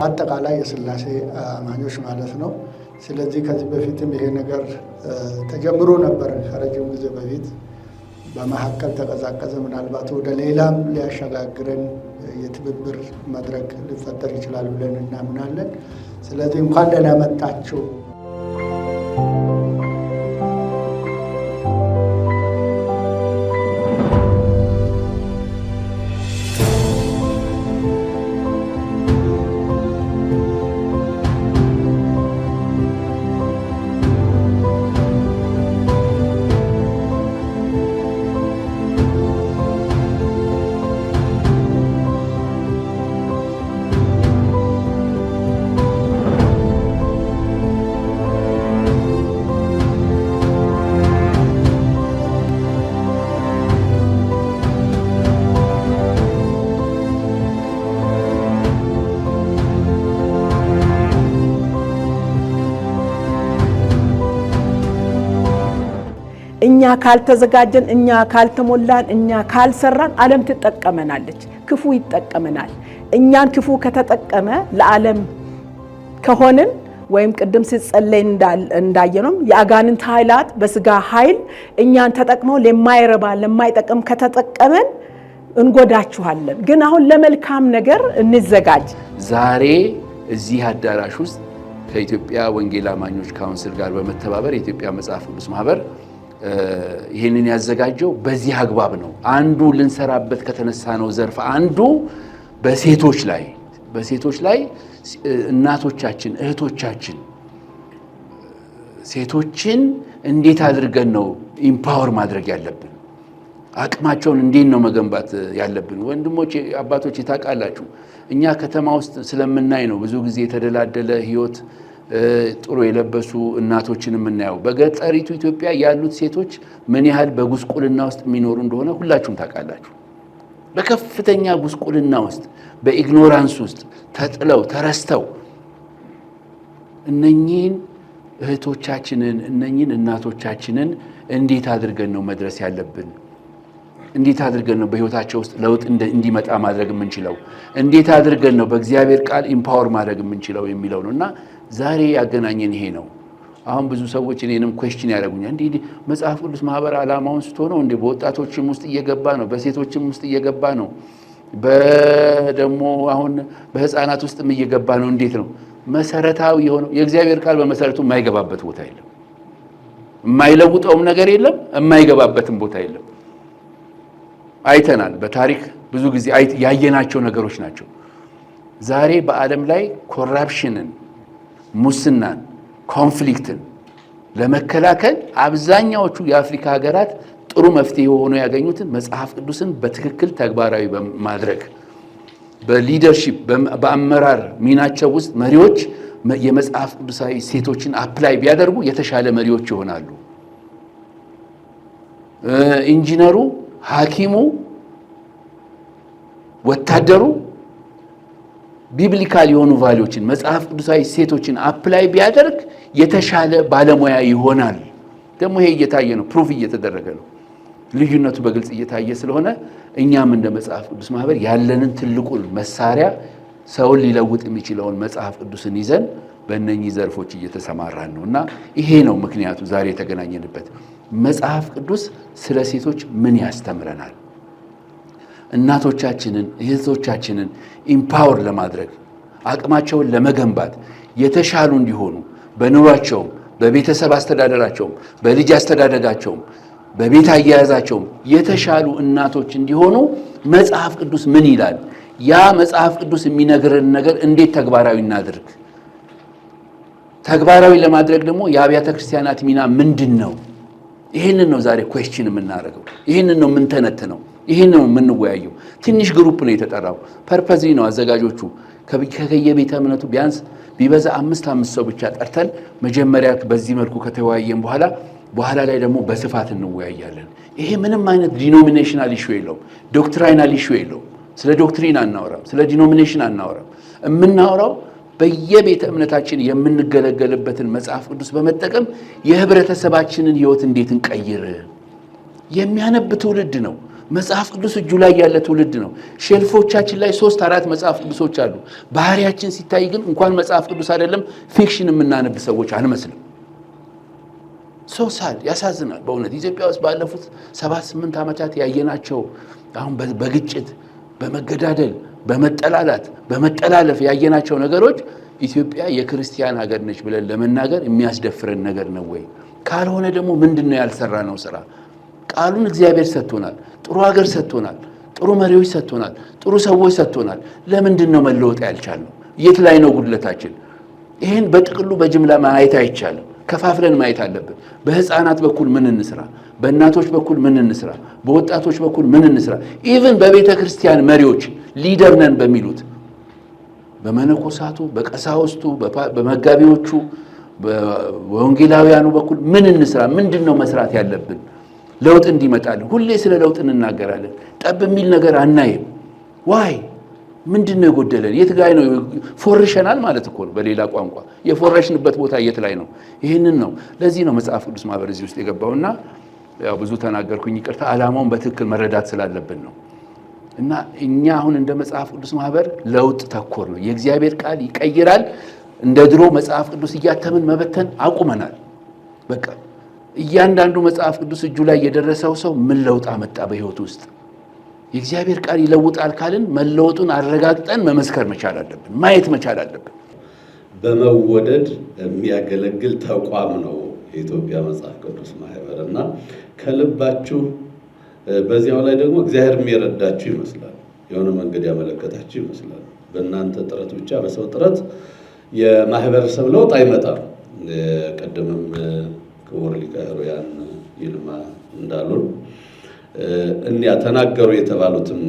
አጠቃላይ የሥላሴ አማኞች ማለት ነው። ስለዚህ ከዚህ በፊትም ይሄ ነገር ተጀምሮ ነበር ከረጅም ጊዜ በፊት በመሐከል ተቀዛቀዘ። ምናልባት ወደ ሌላም ሊያሸጋግረን የትብብር መድረክ ሊፈጠር ይችላል ብለን እናምናለን። ስለዚህ እንኳን ደህና መጣችሁ። እኛ ካልተዘጋጀን እኛ ካልተሞላን እኛ ካልሰራን ዓለም ትጠቀመናለች፣ ክፉ ይጠቀመናል። እኛን ክፉ ከተጠቀመ ለዓለም ከሆንን ወይም ቅድም ሲጸለይ እንዳየነው የአጋንንት ኃይላት በስጋ ኃይል እኛን ተጠቅመው ለማይረባ ለማይጠቅም ከተጠቀመን እንጎዳችኋለን። ግን አሁን ለመልካም ነገር እንዘጋጅ። ዛሬ እዚህ አዳራሽ ውስጥ ከኢትዮጵያ ወንጌል አማኞች ካውንስል ጋር በመተባበር የኢትዮጵያ መጽሐፍ ቅዱስ ማህበር ይሄንን ያዘጋጀው በዚህ አግባብ ነው። አንዱ ልንሰራበት ከተነሳነው ዘርፍ አንዱ በሴቶች ላይ እናቶቻችን እህቶቻችን ሴቶችን እንዴት አድርገን ነው ኢምፓወር ማድረግ ያለብን? አቅማቸውን እንዴት ነው መገንባት ያለብን? ወንድሞች አባቶች ታውቃላችሁ፣ እኛ ከተማ ውስጥ ስለምናይ ነው ብዙ ጊዜ የተደላደለ ህይወት ጥሩ የለበሱ እናቶችን የምናየው። በገጠሪቱ ኢትዮጵያ ያሉት ሴቶች ምን ያህል በጉስቁልና ውስጥ የሚኖሩ እንደሆነ ሁላችሁም ታውቃላችሁ። በከፍተኛ ጉስቁልና ውስጥ በኢግኖራንስ ውስጥ ተጥለው ተረስተው እነኚህን እህቶቻችንን እነኚህን እናቶቻችንን እንዴት አድርገን ነው መድረስ ያለብን? እንዴት አድርገን ነው በህይወታቸው ውስጥ ለውጥ እንዲመጣ ማድረግ የምንችለው? እንዴት አድርገን ነው በእግዚአብሔር ቃል ኢምፓወር ማድረግ የምንችለው የሚለው ነውና ዛሬ ያገናኘን ይሄ ነው። አሁን ብዙ ሰዎች እኔንም ኩዌስችን ያደርጉኛል። እንዴ መጽሐፍ ቅዱስ ማህበር ዓላማውን ስትሆነው እንዴ በወጣቶችም ውስጥ እየገባ ነው፣ በሴቶችም ውስጥ እየገባ ነው፣ በደሞ አሁን በህፃናት ውስጥም እየገባ ነው። እንዴት ነው? መሰረታዊ የሆነው የእግዚአብሔር ቃል በመሰረቱ የማይገባበት ቦታ የለም። የማይለውጠውም ነገር የለም፣ የማይገባበትም ቦታ የለም። አይተናል። በታሪክ ብዙ ጊዜ ያየናቸው ነገሮች ናቸው። ዛሬ በዓለም ላይ ኮራፕሽንን፣ ሙስናን፣ ኮንፍሊክትን ለመከላከል አብዛኛዎቹ የአፍሪካ ሀገራት ጥሩ መፍትሄ ሆኖ ያገኙትን መጽሐፍ ቅዱስን በትክክል ተግባራዊ በማድረግ በሊደርሺፕ በአመራር ሚናቸው ውስጥ መሪዎች የመጽሐፍ ቅዱሳዊ ሴቶችን አፕላይ ቢያደርጉ የተሻለ መሪዎች ይሆናሉ። ኢንጂነሩ፣ ሐኪሙ፣ ወታደሩ ቢብሊካል የሆኑ ቫልዩዎችን መጽሐፍ ቅዱሳዊ ሴቶችን አፕላይ ቢያደርግ የተሻለ ባለሙያ ይሆናል። ደግሞ ይሄ እየታየ ነው፣ ፕሩፍ እየተደረገ ነው። ልዩነቱ በግልጽ እየታየ ስለሆነ እኛም እንደ መጽሐፍ ቅዱስ ማህበር ያለንን ትልቁን መሳሪያ ሰውን ሊለውጥ የሚችለውን መጽሐፍ ቅዱስን ይዘን በእነኚህ ዘርፎች እየተሰማራን ነውና ይሄ ነው ምክንያቱ ዛሬ የተገናኘንበት። መጽሐፍ ቅዱስ ስለ ሴቶች ምን ያስተምረናል? እናቶቻችንን እህቶቻችንን ኢምፓወር ለማድረግ አቅማቸውን ለመገንባት የተሻሉ እንዲሆኑ በኑሯቸውም በቤተሰብ አስተዳደራቸውም በልጅ አስተዳደጋቸውም በቤት አያያዛቸውም የተሻሉ እናቶች እንዲሆኑ መጽሐፍ ቅዱስ ምን ይላል? ያ መጽሐፍ ቅዱስ የሚነግረን ነገር እንዴት ተግባራዊ እናድርግ? ተግባራዊ ለማድረግ ደግሞ የአብያተ ክርስቲያናት ሚና ምንድነው? ይሄንን ነው ዛሬ ኩዌስችን የምናደርገው። ይሄንን ነው የምንተነትነው። ይሄንን ነው የምንወያየው። ትንሽ ግሩፕ ነው የተጠራው። ፐርፐዝ ነው አዘጋጆቹ ከየቤተ እምነቱ ቢያንስ ቢበዛ 5 ሰው ብቻ ጠርተን መጀመሪያ በዚህ መልኩ ከተወያየን በኋላ ላይ ደግሞ በስፋት እንወያያለን። ይሄ ምንም አይነት ዲኖሚኔሽናል ኢሹ የለውም፣ ዶክትሪናል ኢሹ የለውም። ስለ ዶክትሪን አናወራም፣ ስለ ዲኖሚኔሽን አናወራም። የምናወራው በየቤተ እምነታችን የምንገለገልበትን መጽሐፍ ቅዱስ በመጠቀም የህብረተሰባችንን ህይወት እንዴት እንቀይር። የሚያነብ ትውልድ ነው፣ መጽሐፍ ቅዱስ እጁ ላይ ያለ ትውልድ ነው። ሼልፎቻችን ላይ 3-4 መጽሐፍ ቅዱሶች አሉ። ባህሪያችን ሲታይ ግን እንኳን መጽሐፍ ቅዱስ አይደለም ፊክሽን የምናነብ ሰዎች አንመስልም። ሶሳል ያሳዝናል በእውነት ኢትዮጵያ ውስጥ ባለፉት 7-8 ዓመታት ያየናቸው አሁን በግጭት በመገዳደል በመጠላላት በመጠላለፍ ያየናቸው ነገሮች ኢትዮጵያ የክርስቲያን ሀገር ነች ብለን ለመናገር የሚያስደፍረን ነገር ነው ወይ? ካልሆነ ደግሞ ምንድነው ያልሰራነው ስራ? ቃሉን እግዚአብሔር ሰጥቶናል፣ ጥሩ ሀገር ሰጥቶናል፣ ጥሩ መሪዎች ሰጥቶናል፣ ጥሩ ሰዎች ሰጥቶናል። ለምንድነው መለወጥ ያልቻልነው? የት ላይ ነው ጉድለታችን? ይሄን በጥቅሉ በጅምላ ማየት አይቻልም። ከፋፍለን ማየት አለብን። በህፃናት በኩል ምን እንስራ፣ በእናቶች በኩል ምን እንስራ፣ በወጣቶች በኩል ምን እንስራ። ኢቭን በቤተ ክርስቲያን መሪዎች ሊደር ነን በሚሉት በመነኮሳቱ፣ በቀሳውስቱ፣ በመጋቢዎቹ፣ በወንጌላውያኑ በኩል ምን እንስራ? ምንድነው መስራት ያለብን ለውጥ እንዲመጣልን? ሁሌ ስለ ለውጥ እንናገራለን። ጠብ የሚል ነገር አናይም። ዋይ ምንድነው የጎደለን? የት ጋር ነው ፎርሸናል ማለት እኮ ነው። በሌላ ቋንቋ የፎረሽንበት ቦታ የት ላይ ነው? ይሄንን ነው። ለዚህ ነው መጽሐፍ ቅዱስ ማህበር እዚህ ውስጥ የገባውና ያው ብዙ ተናገርኩኝ፣ ይቅርታ። ዓላማውን በትክክል መረዳት ስላለብን ነው። እና እኛ አሁን እንደ መጽሐፍ ቅዱስ ማህበር ለውጥ ተኮር ነው። የእግዚአብሔር ቃል ይቀይራል። እንደ ድሮ መጽሐፍ ቅዱስ እያተምን መበተን አቁመናል። በቃ እያንዳንዱ መጽሐፍ ቅዱስ እጁ ላይ የደረሰው ሰው ምን ለውጥ አመጣ በህይወቱ ውስጥ? የእግዚአብሔር ቃል ይለውጣል ካልን መለወጡን አረጋግጠን መመስከር መቻል አለብን፣ ማየት መቻል አለብን። በመወደድ የሚያገለግል ተቋም ነው የኢትዮጵያ መጽሐፍ ቅዱስ ማህበር እና ከልባችሁ በዚያው ላይ ደግሞ እግዚአብሔር የሚረዳችሁ ይመስላል። የሆነ መንገድ ያመለከታችሁ ይመስላል። በእናንተ ጥረት ብቻ በሰው ጥረት የማህበረሰብ ለውጥ አይመጣም። ቀደምም ክቡር ሊቀ ኅሩያን ይልማ እንዳሉን እኒያ ተናገሩ የተባሉትም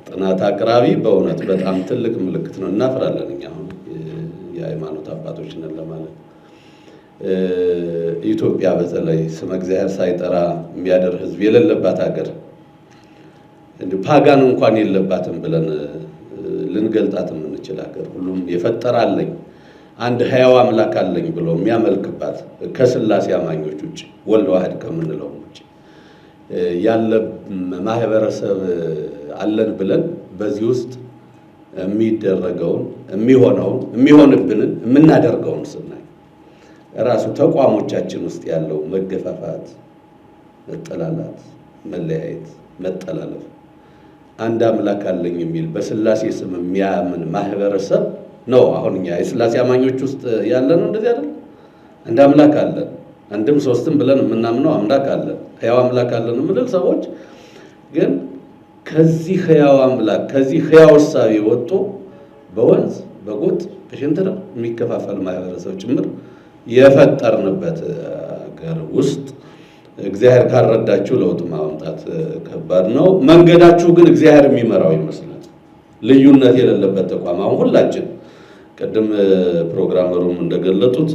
ጥናት አቅራቢ በእውነት በጣም ትልቅ ምልክት ነው። እናፍራለን እኛ አሁን የሃይማኖት አባቶች ነን ለማለት። ኢትዮጵያ በተለይ ስመ እግዚአብሔር ሳይጠራ የሚያደር ህዝብ የሌለባት ሀገር እንዴ ፓጋን እንኳን የለባትም ብለን ልንገልጣት የምንችል ሀገር፣ ሁሉም የፈጠረ አለኝ አንድ ሕያው አምላክ አለኝ ብሎ የሚያመልክባት ከስላሴ አማኞች ውጭ ወልድ ዋህድ ከምንለው ውጭ ያለ ማህበረሰብ አለን ብለን በዚህ ውስጥ የሚደረገውን የሚሆንብንን የምናደርገውን ስናይ ራሱ ተቋሞቻችን ውስጥ ያለው መገፋፋት፣ መጠላላት፣ መለያየት፣ መጠላለፍ አንድ አምላክ አለኝ የሚል በስላሴ ስም የሚያምን ማህበረሰብ ነው። አሁን እኛ የስላሴ አማኞች ውስጥ ያለ ነው እንደዚህ አይደል? አንድ አምላክ አለን፣ አንድም ሶስትም ብለን የምናምነው አምላክ አለን፣ ሕያው አምላክ አለን የምንል ሰዎች ግን ከዚህ ሕያው አምላክ ከዚህ ሕያው እሳቤ ወጥቶ በወንዝ በጎጥ በሸንተረር የሚከፋፈል ማህበረሰብ ጭምር የፈጠርንበት ሀገር ውስጥ እግዚአብሔር ካረዳችሁ ለውጥ ማምጣት ከባድ ነው። መንገዳችሁ ግን እግዚአብሔር የሚመራው ይመስላል። ልዩነት የሌለበት ተቋም አሁን ሁላችን ቀደም ፕሮግራመሩም እንደገለጡት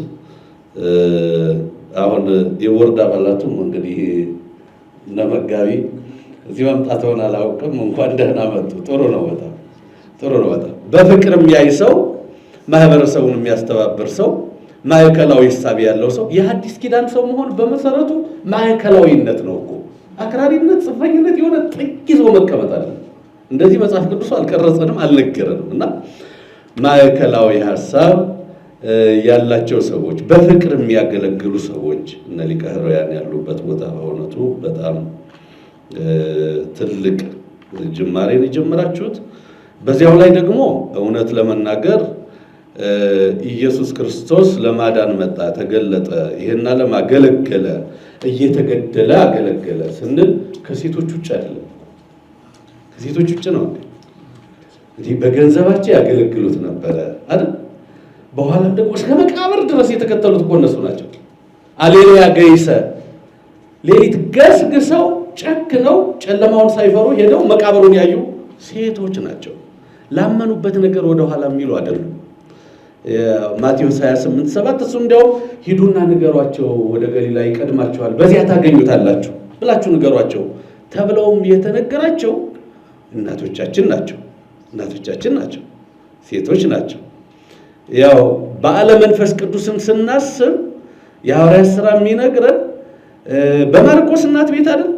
አሁን የቦርድ አባላቱም እንግዲህ ለመጋቢ እዚህ መምጣትውን አላውቅም፣ እንኳን ደህና መጡ። ጥሩ ነው፣ በጣም ጥሩ ነው። በጣም በፍቅር የሚያይ ሰው፣ ማህበረሰቡን የሚያስተባብር ሰው፣ ማዕከላዊ ሐሳብ ያለው ሰው። የሐዲስ ኪዳን ሰው መሆን በመሰረቱ ማዕከላዊነት ነው እኮ። አክራሪነት፣ ጽንፈኝነት የሆነ ጥግ ይዞ መቀመጥ አለ። እንደዚህ መጽሐፍ ቅዱስ አልቀረጸንም አልነገረንም። እና ማዕከላዊ ሐሳብ ያላቸው ሰዎች፣ በፍቅር የሚያገለግሉ ሰዎች እነ ሊቀ ኅሩያን ያሉበት ቦታ በእውነቱ በጣም ትልቅ ጅማሬን የጀመራችሁት። በዚያው ላይ ደግሞ እውነት ለመናገር ኢየሱስ ክርስቶስ ለማዳን መጣ፣ ተገለጠ፣ ይሄን ዓለም አገለገለ፣ እየተገደለ አገለገለ ስንል ከሴቶች ውጭ አይደለም፣ ከሴቶች ውጭ ነው። እንግዲህ በገንዘባቸው ያገለግሉት ነበረ አይደል? በኋላ ደግሞ እስከ መቃብር ድረስ የተከተሉት እኮ እነሱ ናቸው። አሌሉያ ገይሰ ሌሊት ገስግሰው ጨክነው ጨለማውን ሳይፈሩ ሄደው መቃብሩን ያዩ ሴቶች ናቸው። ላመኑበት ነገር ወደ ኋላ የሚሉ አይደሉም። ማቴዎስ 28:7 እሱ እንዲያው ሂዱና ንገሯቸው፣ ወደ ገሊላ ይቀድማቸዋል፣ በዚያ ታገኙታላችሁ ብላችሁ ንገሯቸው ተብለውም የተነገራቸው እናቶቻችን ናቸው። እናቶቻችን ናቸው፣ ሴቶች ናቸው። ያው በዓለ መንፈስ ቅዱስን ስናስብ የሐዋርያት ሥራ የሚነግረን በማርቆስ እናት ቤት አይደል?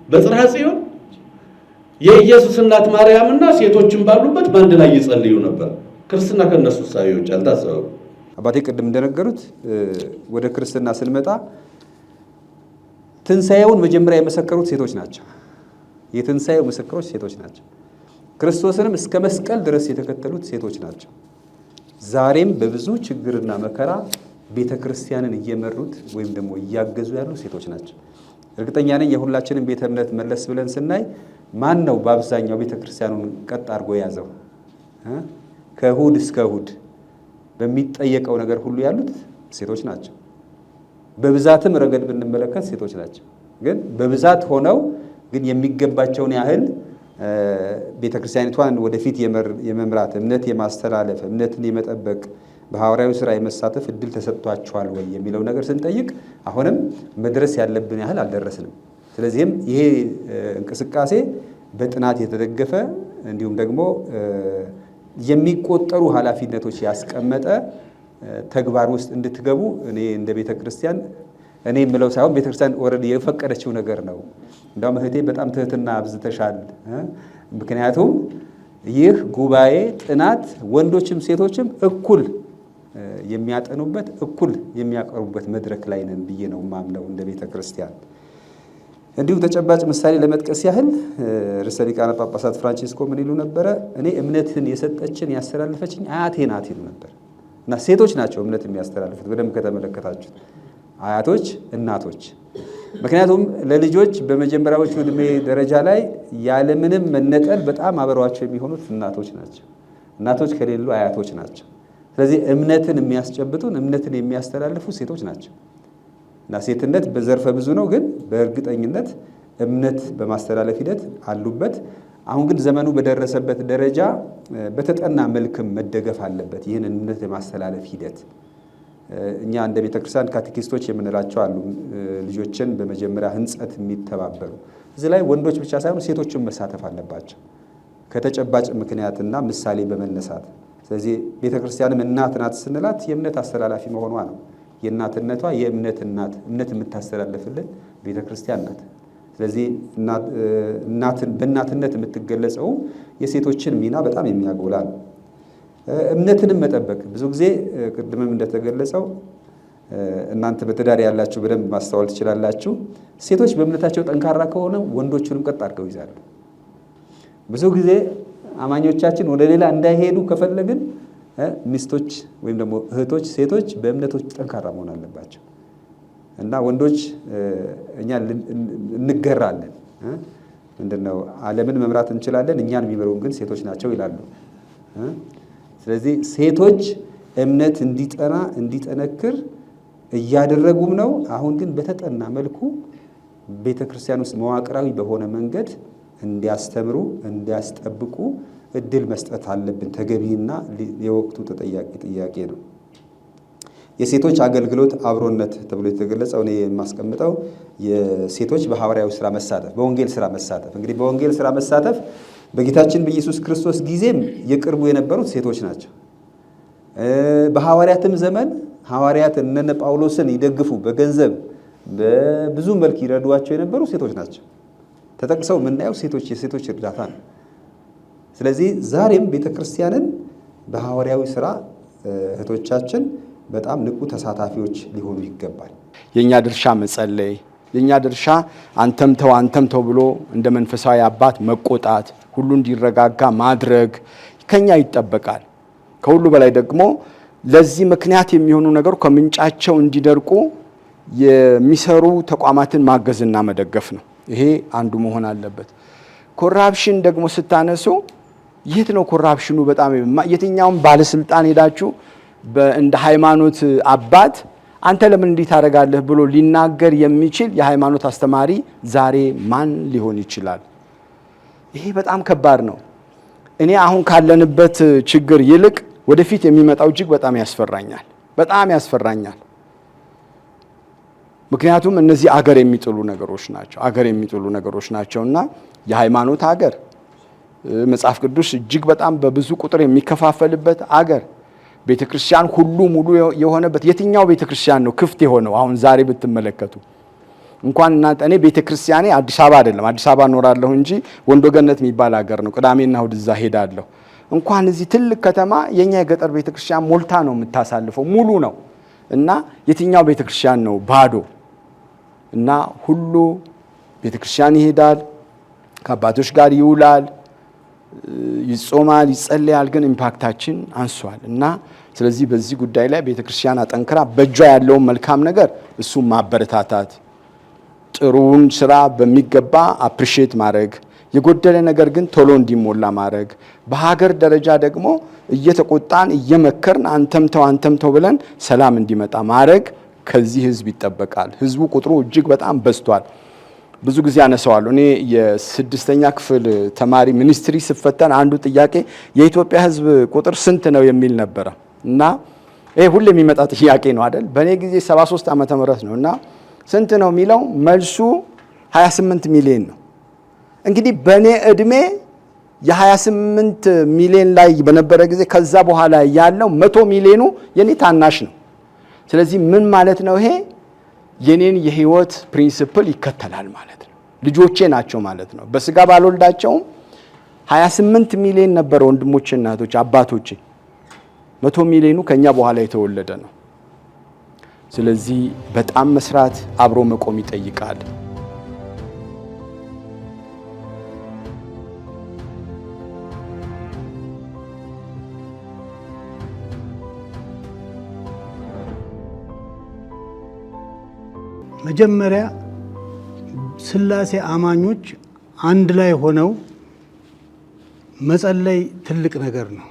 በጽርሐ ጽዮን የኢየሱስ እናት ማርያምና ሴቶችን ባሉበት በአንድ ላይ ይጸልዩ ነበር። ክርስትና ከነሱ ሳይዎች አልታሰበም። አባቴ ቅድም እንደነገሩት ወደ ክርስትና ስንመጣ ትንሣኤውን መጀመሪያ የመሰከሩት ሴቶች ናቸው። የትንሣኤው ምስክሮች ሴቶች ናቸው። ክርስቶስንም እስከ መስቀል ድረስ የተከተሉት ሴቶች ናቸው። ዛሬም በብዙ ችግርና መከራ ቤተ ክርስቲያንን እየመሩት ወይም ደግሞ እያገዙ ያሉ ሴቶች ናቸው። እርግጠኛ ነኝ የሁላችንም ቤተ እምነት መለስ ብለን ስናይ ማን ነው በአብዛኛው ቤተ ክርስቲያኑን ቀጥ አድርጎ የያዘው? ከእሑድ እስከ እሑድ በሚጠየቀው ነገር ሁሉ ያሉት ሴቶች ናቸው። በብዛትም ረገድ ብንመለከት ሴቶች ናቸው። ግን በብዛት ሆነው ግን የሚገባቸውን ያህል ቤተ ክርስቲያኒቷን ወደፊት የመምራት እምነት የማስተላለፍ እምነትን የመጠበቅ በሐዋርያዊ ሥራ የመሳተፍ እድል ተሰጥቷቸዋል ወይ የሚለው ነገር ስንጠይቅ አሁንም መድረስ ያለብን ያህል አልደረስንም። ስለዚህም ይሄ እንቅስቃሴ በጥናት የተደገፈ እንዲሁም ደግሞ የሚቆጠሩ ኃላፊነቶች ያስቀመጠ ተግባር ውስጥ እንድትገቡ እኔ እንደ ቤተ ክርስቲያን እኔ የምለው ሳይሆን ቤተ ክርስቲያን ኦልሬዲ የፈቀደችው ነገር ነው። እንዳውም እህቴ በጣም ትህትና አብዝተሻል። ምክንያቱም ይህ ጉባኤ ጥናት ወንዶችም ሴቶችም እኩል የሚያጠኑበት እኩል የሚያቀርቡበት መድረክ ላይ ነን ብዬ ነው ማምነው እንደ ቤተ ክርስቲያን። እንዲሁ ተጨባጭ ምሳሌ ለመጥቀስ ያህል ርዕሰ ሊቃነ ጳጳሳት ፍራንቺስኮ ምን ይሉ ነበረ? እኔ እምነትን የሰጠችን ያስተላለፈችኝ አያቴ ናት ይሉ ነበር። እና ሴቶች ናቸው እምነት የሚያስተላልፉት በደንብ ከተመለከታችሁት፣ አያቶች፣ እናቶች። ምክንያቱም ለልጆች በመጀመሪያዎቹ ዕድሜ ደረጃ ላይ ያለምንም መነጠል በጣም አብረዋቸው የሚሆኑት እናቶች ናቸው። እናቶች ከሌሉ አያቶች ናቸው። ስለዚህ እምነትን የሚያስጨብጡን እምነትን የሚያስተላልፉ ሴቶች ናቸው። እና ሴትነት በዘርፈ ብዙ ነው፣ ግን በእርግጠኝነት እምነት በማስተላለፍ ሂደት አሉበት። አሁን ግን ዘመኑ በደረሰበት ደረጃ በተጠና መልክም መደገፍ አለበት ይህን እምነት የማስተላለፍ ሂደት። እኛ እንደ ቤተክርስቲያን ካቴኪስቶች የምንላቸው አሉ፣ ልጆችን በመጀመሪያ ሕንጸት የሚተባበሩ። እዚህ ላይ ወንዶች ብቻ ሳይሆኑ ሴቶችን መሳተፍ አለባቸው ከተጨባጭ ምክንያትና ምሳሌ በመነሳት። ስለዚህ ቤተክርስቲያንም እናት ናት ስንላት የእምነት አስተላላፊ መሆኗ ነው። የእናትነቷ የእምነት እናት እምነት የምታስተላልፍልን ቤተክርስቲያን ናት። ስለዚህ በእናትነት የምትገለጸው የሴቶችን ሚና በጣም የሚያጎላ ነው። እምነትንም መጠበቅ ብዙ ጊዜ ቅድምም እንደተገለጸው እናንተ በትዳር ያላችሁ በደንብ ማስተዋል ትችላላችሁ። ሴቶች በእምነታቸው ጠንካራ ከሆነ ወንዶቹንም ቀጥ አድርገው ይዛሉ። ብዙ ጊዜ አማኞቻችን ወደ ሌላ እንዳይሄዱ ከፈለግን ሚስቶች ወይም ደግሞ እህቶች፣ ሴቶች በእምነቶች ጠንካራ መሆን አለባቸው እና ወንዶች እኛ እንገራለን። ምንድነው ዓለምን መምራት እንችላለን፣ እኛን የሚመሩን ግን ሴቶች ናቸው ይላሉ። ስለዚህ ሴቶች እምነት እንዲጠና እንዲጠነክር እያደረጉም ነው። አሁን ግን በተጠና መልኩ ቤተክርስቲያን ውስጥ መዋቅራዊ በሆነ መንገድ እንዲያስተምሩ እንዲያስጠብቁ እድል መስጠት አለብን። ተገቢና የወቅቱ ተጠያቂ ጥያቄ ነው። የሴቶች አገልግሎት አብሮነት ተብሎ የተገለጸው እኔ የማስቀምጠው የሴቶች በሐዋርያዊ ስራ መሳተፍ፣ በወንጌል ስራ መሳተፍ። እንግዲህ በወንጌል ስራ መሳተፍ በጌታችን በኢየሱስ ክርስቶስ ጊዜም የቅርቡ የነበሩት ሴቶች ናቸው። በሐዋርያትም ዘመን ሐዋርያት እነ ጳውሎስን ይደግፉ በገንዘብ በብዙ መልክ ይረዷቸው የነበሩ ሴቶች ናቸው። ተጠቅሰው የምናየው የሴቶች እርዳታ ነው። ስለዚህ ዛሬም ቤተክርስቲያንን በሐዋርያዊ ስራ እህቶቻችን በጣም ንቁ ተሳታፊዎች ሊሆኑ ይገባል። የኛ ድርሻ መጸለይ፣ የኛ ድርሻ አንተም ተው ብሎ እንደ መንፈሳዊ አባት መቆጣት፣ ሁሉ እንዲረጋጋ ማድረግ ከኛ ይጠበቃል። ከሁሉ በላይ ደግሞ ለዚህ ምክንያት የሚሆኑ ነገሮች ከምንጫቸው እንዲደርቁ የሚሰሩ ተቋማትን ማገዝና መደገፍ ነው። ይሄ አንዱ መሆን አለበት። ኮራፕሽን ደግሞ ስታነሱ የት ነው ኮራፕሽኑ? በጣም የትኛውም ባለስልጣን ሄዳችሁ እንደ ሃይማኖት አባት አንተ ለምን እንዲህ ታደርጋለህ ብሎ ሊናገር የሚችል የሃይማኖት አስተማሪ ዛሬ ማን ሊሆን ይችላል? ይሄ በጣም ከባድ ነው። እኔ አሁን ካለንበት ችግር ይልቅ ወደፊት የሚመጣው እጅግ በጣም ያስፈራኛል። ምክንያቱም እነዚህ አገር የሚጥሉ ነገሮች ናቸውና የሃይማኖት አገር፣ መጽሐፍ ቅዱስ እጅግ በጣም በብዙ ቁጥር የሚከፋፈልበት አገር፣ ቤተክርስቲያን ሁሉ ሙሉ የሆነበት። የትኛው ቤተክርስቲያን ነው ክፍት የሆነው? አሁን ዛሬ ብትመለከቱ እንኳን እናንተ እኔ ቤተክርስቲያኔ አዲስ አበባ አይደለም፣ አዲስ አበባ እኖራለሁ እንጂ ወንዶ ገነት የሚባል ሀገር ነው። ቅዳሜና እሑድ እዛ ሄዳለሁ። እንኳን እዚህ ትልቅ ከተማ የኛ የገጠር ቤተክርስቲያን ሞልታ ነው የምታሳልፈው፣ ሙሉ ነው። እና የትኛው ቤተክርስቲያን ነው ባዶ? እና ሁሉ ቤተክርስቲያን ይሄዳል፣ ከአባቶች ጋር ይውላል፣ ይጾማል፣ ይጸልያል። ግን ኢምፓክታችን አንሷል። እና ስለዚህ በዚህ ጉዳይ ላይ ቤተክርስቲያን አጠንክራ በእጇ ያለውን መልካም ነገር እሱም ማበረታታት፣ ጥሩውን ስራ በሚገባ አፕሪሺየት ማድረግ፣ የጎደለ ነገር ግን ቶሎ እንዲሞላ ማድረግ፣ በሀገር ደረጃ ደግሞ እየተቆጣን እየመከርን አንተም ተው ብለን ሰላም እንዲመጣ ማድረግ ከዚህ ህዝብ ይጠበቃል። ህዝቡ ቁጥሩ እጅግ በጣም በዝቷል። ብዙ ጊዜ አነሳዋለሁ። እኔ የስድስተኛ ክፍል ተማሪ ሚኒስትሪ ስፈተን አንዱ ጥያቄ የኢትዮጵያ ህዝብ ቁጥር ስንት ነው የሚል ነበረ እና ይሄ ሁሌ የሚመጣ ጥያቄ ነው አይደል? በእኔ ጊዜ 73 ዓመተ ምህረት ነው እና ስንት ነው የሚለው መልሱ 28 ሚሊዮን ነው። እንግዲህ በእኔ እድሜ የ28 ሚሊዮን ላይ በነበረ ጊዜ ከዛ በኋላ ያለው 100 ሚሊዮኑ የኔ ታናሽ ነው። ስለዚህ ምን ማለት ነው? ይሄ የኔን የህይወት ፕሪንሲፕል ይከተላል ማለት ነው። ልጆቼ ናቸው ማለት ነው። በስጋ ባልወልዳቸውም 28 ሚሊዮን ነበረ ወንድሞቼ፣ እናቶች፣ አባቶቼ። 100 ሚሊዮኑ ከኛ በኋላ የተወለደ ነው። ስለዚህ በጣም መስራት፣ አብሮ መቆም ይጠይቃል። መጀመሪያ ሥላሴ አማኞች አንድ ላይ ሆነው መጸለይ ትልቅ ነገር ነው።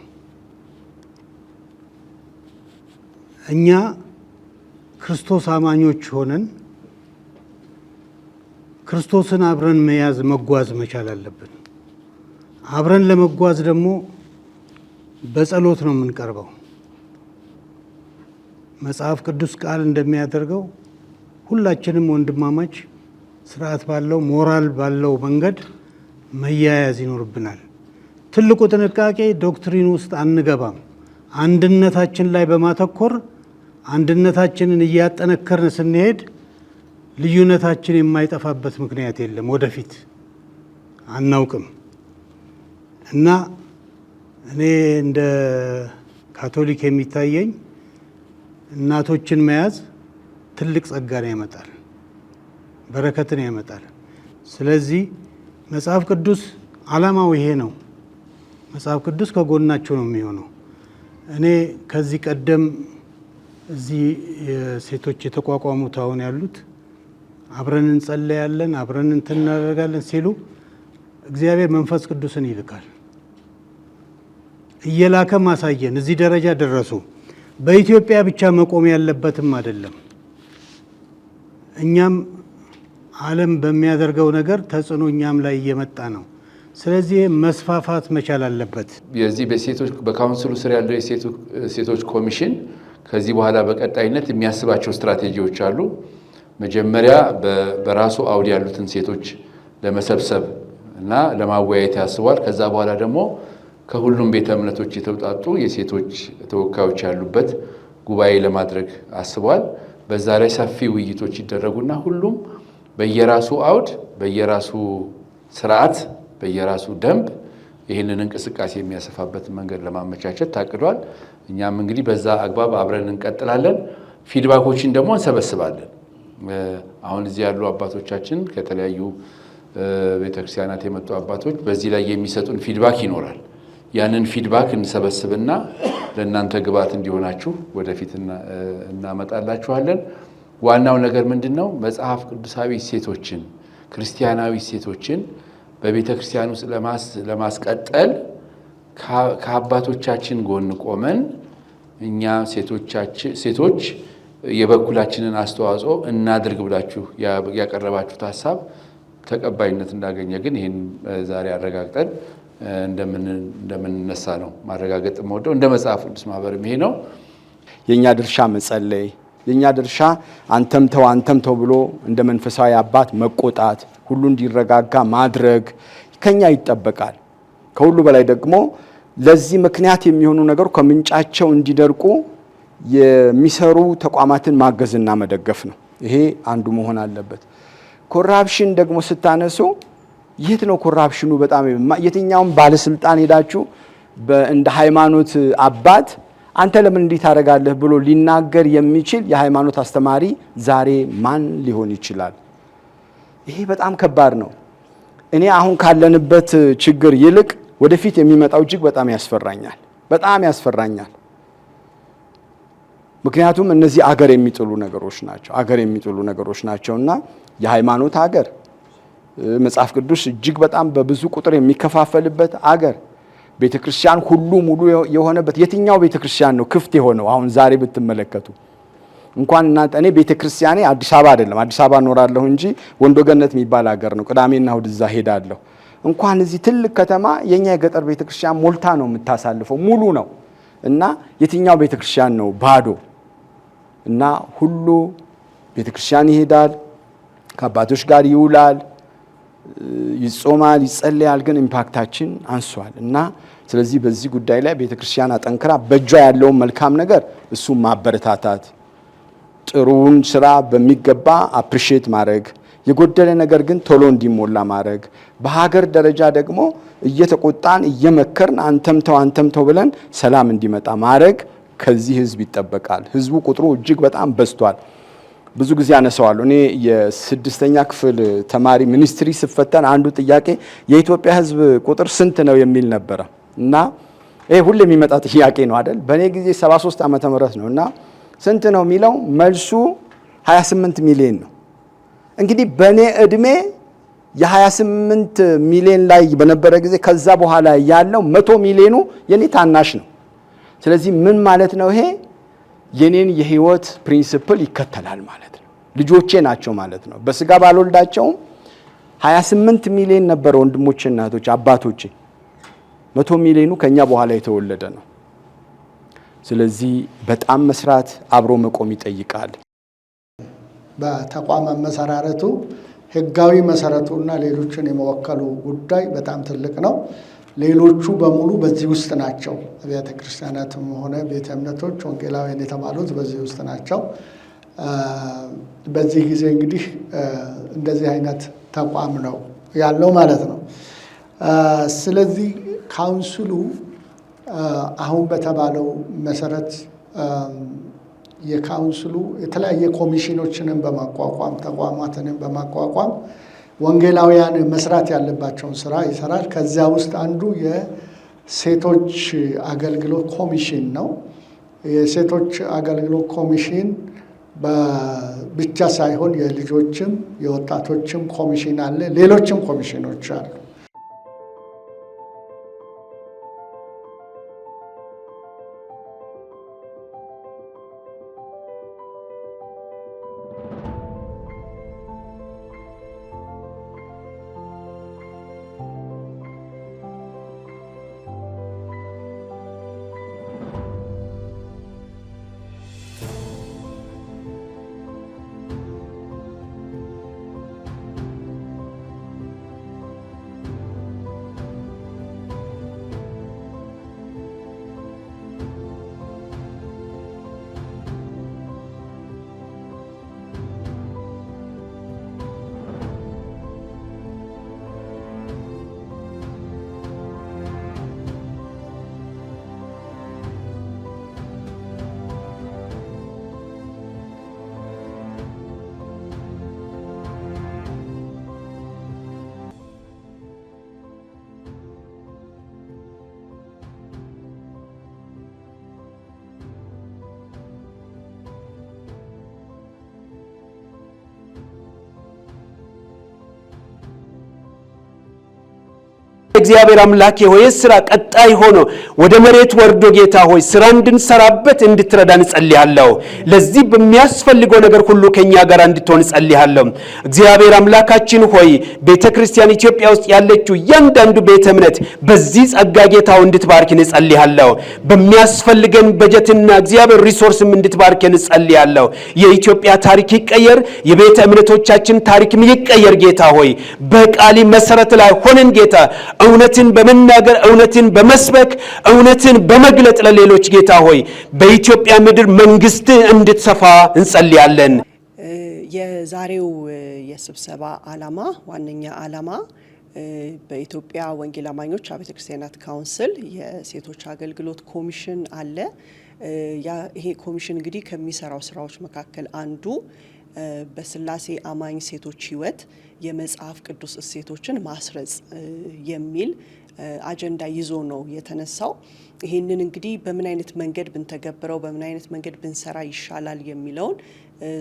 እኛ ክርስቶስ አማኞች ሆነን ክርስቶስን አብረን መያዝ መጓዝ መቻል አለብን። አብረን ለመጓዝ ደግሞ በጸሎት ነው የምንቀርበው። መጽሐፍ ቅዱስ ቃል እንደሚያደርገው ሁላችንም ወንድማማች ስርዓት ባለው ሞራል ባለው መንገድ መያያዝ ይኖርብናል። ትልቁ ጥንቃቄ ዶክትሪን ውስጥ አንገባም። አንድነታችን ላይ በማተኮር አንድነታችንን እያጠነከርን ስንሄድ ልዩነታችን የማይጠፋበት ምክንያት የለም። ወደፊት አናውቅም እና እኔ እንደ ካቶሊክ የሚታየኝ እናቶችን መያዝ ትልቅ ጸጋን ያመጣል፣ በረከትን ያመጣል። ስለዚህ መጽሐፍ ቅዱስ ዓላማው ይሄ ነው። መጽሐፍ ቅዱስ ከጎናቸው ነው የሚሆነው። እኔ ከዚህ ቀደም እዚህ ሴቶች የተቋቋሙት አሁን ያሉት አብረን እንጸለያለን፣ አብረን እንትን እናደርጋለን ሲሉ እግዚአብሔር መንፈስ ቅዱስን ይልካል። እየላከ ማሳየን እዚህ ደረጃ ደረሱ። በኢትዮጵያ ብቻ መቆም ያለበትም አይደለም። እኛም ዓለም በሚያደርገው ነገር ተጽዕኖ እኛም ላይ እየመጣ ነው። ስለዚህ መስፋፋት መቻል አለበት። የዚህ በሴቶች በካውንስሉ ስር ያለው የሴቶች ኮሚሽን ከዚህ በኋላ በቀጣይነት የሚያስባቸው ስትራቴጂዎች አሉ። መጀመሪያ በራሱ አውድ ያሉትን ሴቶች ለመሰብሰብ እና ለማወያየት ያስቧል። ከዛ በኋላ ደግሞ ከሁሉም ቤተ እምነቶች የተውጣጡ የሴቶች ተወካዮች ያሉበት ጉባኤ ለማድረግ አስቧል። በዛ ላይ ሰፊ ውይይቶች ይደረጉና ሁሉም በየራሱ አውድ፣ በየራሱ ስርዓት፣ በየራሱ ደንብ ይህንን እንቅስቃሴ የሚያሰፋበትን መንገድ ለማመቻቸት ታቅዷል። እኛም እንግዲህ በዛ አግባብ አብረን እንቀጥላለን። ፊድባኮችን ደግሞ እንሰበስባለን። አሁን እዚህ ያሉ አባቶቻችን ከተለያዩ ቤተክርስቲያናት የመጡ አባቶች በዚህ ላይ የሚሰጡን ፊድባክ ይኖራል። ያንን ፊድባክ እንሰበስብና ለእናንተ ግብዓት እንዲሆናችሁ ወደፊት እናመጣላችኋለን። ዋናው ነገር ምንድን ነው? መጽሐፍ ቅዱሳዊ እሴቶችን፣ ክርስቲያናዊ እሴቶችን በቤተ ክርስቲያን ውስጥ ለማስቀጠል ከአባቶቻችን ጎን ቆመን እኛ ሴቶች የበኩላችንን አስተዋጽኦ እናድርግ ብላችሁ ያቀረባችሁት ሀሳብ ተቀባይነት እንዳገኘ ግን ይህን ዛሬ አረጋግጠን እንደምንነሳ ነው ማረጋገጥ የምወደው። እንደ መጽሐፍ ቅዱስ ማህበርም ይሄ ነው የኛ ድርሻ መጸለይ፣ የኛ ድርሻ አንተም ተው ብሎ እንደ መንፈሳዊ አባት መቆጣት፣ ሁሉ እንዲረጋጋ ማድረግ ከኛ ይጠበቃል። ከሁሉ በላይ ደግሞ ለዚህ ምክንያት የሚሆኑ ነገሮች ከምንጫቸው እንዲደርቁ የሚሰሩ ተቋማትን ማገዝና መደገፍ ነው። ይሄ አንዱ መሆን አለበት። ኮራፕሽን ደግሞ ስታነሱ የት ነው ኮራፕሽኑ? በጣም የትኛውም ባለስልጣን ሄዳችሁ እንደ ሃይማኖት አባት አንተ ለምን እንዲህ ታደርጋለህ ብሎ ሊናገር የሚችል የሃይማኖት አስተማሪ ዛሬ ማን ሊሆን ይችላል? ይሄ በጣም ከባድ ነው። እኔ አሁን ካለንበት ችግር ይልቅ ወደፊት የሚመጣው እጅግ በጣም ያስፈራኛል፣ በጣም ያስፈራኛል። ምክንያቱም እነዚህ አገር የሚጥሉ ነገሮች ናቸውና የሃይማኖት አገር፣ መጽሐፍ ቅዱስ እጅግ በጣም በብዙ ቁጥር የሚከፋፈልበት አገር፣ ቤተክርስቲያን ሁሉ ሙሉ የሆነበት የትኛው ቤተክርስቲያን ነው ክፍት የሆነው? አሁን ዛሬ ብትመለከቱ እንኳን እናንተ እኔ ቤተክርስቲያኔ አዲስ አበባ አይደለም፣ አዲስ አበባ እኖራለሁ እንጂ ወንዶ ገነት የሚባል ሀገር ነው። ቅዳሜና እሑድ እዛ ሄዳለሁ። እንኳን እዚህ ትልቅ ከተማ የኛ የገጠር ቤተክርስቲያን ሞልታ ነው የምታሳልፈው፣ ሙሉ ነው። እና የትኛው ቤተክርስቲያን ነው ባዶ? እና ሁሉ ቤተክርስቲያን ይሄዳል፣ ከአባቶች ጋር ይውላል፣ ይጾማል፣ ይጸልያል፣ ግን ኢምፓክታችን አንሷል። እና ስለዚህ በዚህ ጉዳይ ላይ ቤተክርስቲያን አጠንክራ በእጇ ያለውን መልካም ነገር እሱ ማበረታታት፣ ጥሩውን ስራ በሚገባ አፕሪሺየት ማድረግ፣ የጎደለ ነገር ግን ቶሎ እንዲሞላ ማድረግ፣ በሀገር ደረጃ ደግሞ እየተቆጣን እየመከርን አንተምተው ብለን ሰላም እንዲመጣ ማድረግ ከዚህ ህዝብ ይጠበቃል። ህዝቡ ቁጥሩ እጅግ በጣም በዝቷል። ብዙ ጊዜ አነሳዋለሁ። እኔ የስድስተኛ ክፍል ተማሪ ሚኒስትሪ ስፈተን አንዱ ጥያቄ የኢትዮጵያ ህዝብ ቁጥር ስንት ነው የሚል ነበረ እና ይሄ ሁሉ የሚመጣ ጥያቄ ነው አይደል? በእኔ ጊዜ 73 ዓመተ ምህረት ነው እና ስንት ነው የሚለው መልሱ 28 ሚሊዮን ነው። እንግዲህ በእኔ እድሜ የ28 ሚሊዮን ላይ በነበረ ጊዜ ከዛ በኋላ ያለው 100 ሚሊዮኑ የኔ ታናሽ ነው። ስለዚህ ምን ማለት ነው? ይሄ የኔን የህይወት ፕሪንሲፕል ይከተላል ማለት ነው። ልጆቼ ናቸው ማለት ነው። በስጋ ባልወልዳቸውም 28 ሚሊዮን ነበር ወንድሞቼ፣ እናቶች፣ አባቶቼ። 100 ሚሊዮኑ ከኛ በኋላ የተወለደ ነው። ስለዚህ በጣም መስራት፣ አብሮ መቆም ይጠይቃል። በተቋም መሰራረቱ ህጋዊ መሰረቱና ሌሎችን የመወከሉ ጉዳይ በጣም ትልቅ ነው። ሌሎቹ በሙሉ በዚህ ውስጥ ናቸው። አብያተ ክርስቲያናትም ሆነ ቤተ እምነቶች ወንጌላውያን የተባሉት በዚህ ውስጥ ናቸው። በዚህ ጊዜ እንግዲህ እንደዚህ አይነት ተቋም ነው ያለው ማለት ነው። ስለዚህ ካውንስሉ አሁን በተባለው መሰረት የካውንስሉ የተለያየ ኮሚሽኖችንም በማቋቋም ተቋማትንም በማቋቋም ወንጌላውያን መስራት ያለባቸውን ስራ ይሰራል። ከዚያ ውስጥ አንዱ የሴቶች አገልግሎት ኮሚሽን ነው። የሴቶች አገልግሎት ኮሚሽን ብቻ ሳይሆን የልጆችም የወጣቶችም ኮሚሽን አለ፣ ሌሎችም ኮሚሽኖች አሉ። እግዚአብሔር አምላኬ ሆይ ስራ ቀጣይ ሆኖ ወደ መሬት ወርዶ ጌታ ሆይ ስራ እንድንሰራበት እንድትረዳን ጸልያለሁ። ለዚህ በሚያስፈልገው ነገር ሁሉ ከኛ ጋር እንድትሆን ጸልያለሁ። እግዚአብሔር አምላካችን ሆይ ቤተክርስቲያን ኢትዮጵያ ውስጥ ያለችው እያንዳንዱ ቤተ እምነት በዚህ ጸጋ ጌታው እንድትባርክን ጸልያለሁ። በሚያስፈልገን በጀትና እግዚአብሔር ሪሶርስም እንድትባርክን ጸልያለሁ። የኢትዮጵያ ታሪክ ይቀየር፣ የቤተ እምነቶቻችን ታሪክም ይቀየር ጌታ ሆይ በቃሊ መሰረት ላይ ሆነን ጌታ እውነትን በመናገር እውነትን በመስበክ እውነትን በመግለጥ ለሌሎች ጌታ ሆይ በኢትዮጵያ ምድር መንግስት እንድትሰፋ እንጸልያለን። የዛሬው የስብሰባ ዓላማ ዋነኛ ዓላማ በኢትዮጵያ ወንጌል አማኞች አብያተ ክርስቲያናት ካውንስል የሴቶች አገልግሎት ኮሚሽን አለ። ይሄ ኮሚሽን እንግዲህ ከሚሰራው ስራዎች መካከል አንዱ በስላሴ አማኝ ሴቶች ሕይወት የመጽሐፍ ቅዱስ እሴቶችን ማስረጽ የሚል አጀንዳ ይዞ ነው የተነሳው። ይህንን እንግዲህ በምን አይነት መንገድ ብንተገብረው በምን አይነት መንገድ ብንሰራ ይሻላል የሚለውን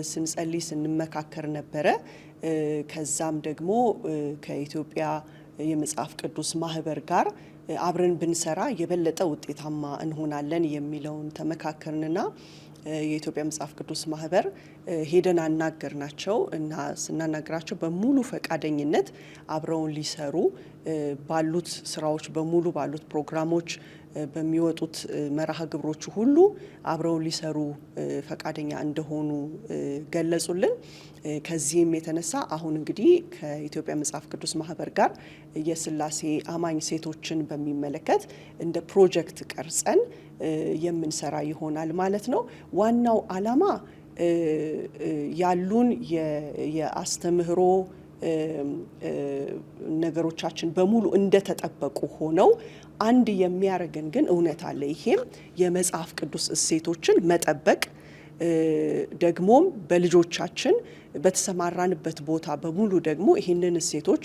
ስንጸልይ ስንመካከር ነበረ። ከዛም ደግሞ ከኢትዮጵያ የመጽሐፍ ቅዱስ ማህበር ጋር አብረን ብንሰራ የበለጠ ውጤታማ እንሆናለን የሚለውን ተመካከርንና የኢትዮጵያ መጽሐፍ ቅዱስ ማህበር ሄደን አናገርናቸው እና ስናናገራቸው በሙሉ ፈቃደኝነት አብረውን ሊሰሩ ባሉት ስራዎች በሙሉ ባሉት ፕሮግራሞች በሚወጡት መርሃ ግብሮች ሁሉ አብረውን ሊሰሩ ፈቃደኛ እንደሆኑ ገለጹልን። ከዚህም የተነሳ አሁን እንግዲህ ከኢትዮጵያ መጽሐፍ ቅዱስ ማህበር ጋር የስላሴ አማኝ ሴቶችን በሚመለከት እንደ ፕሮጀክት ቀርጸን የምንሰራ ይሆናል ማለት ነው። ዋናው ዓላማ ያሉን የአስተምህሮ ነገሮቻችን በሙሉ እንደተጠበቁ ሆነው አንድ የሚያደርገን ግን እውነት አለ። ይሄም የመጽሐፍ ቅዱስ እሴቶችን መጠበቅ ደግሞም በልጆቻችን በተሰማራንበት ቦታ በሙሉ ደግሞ ይህንን እሴቶች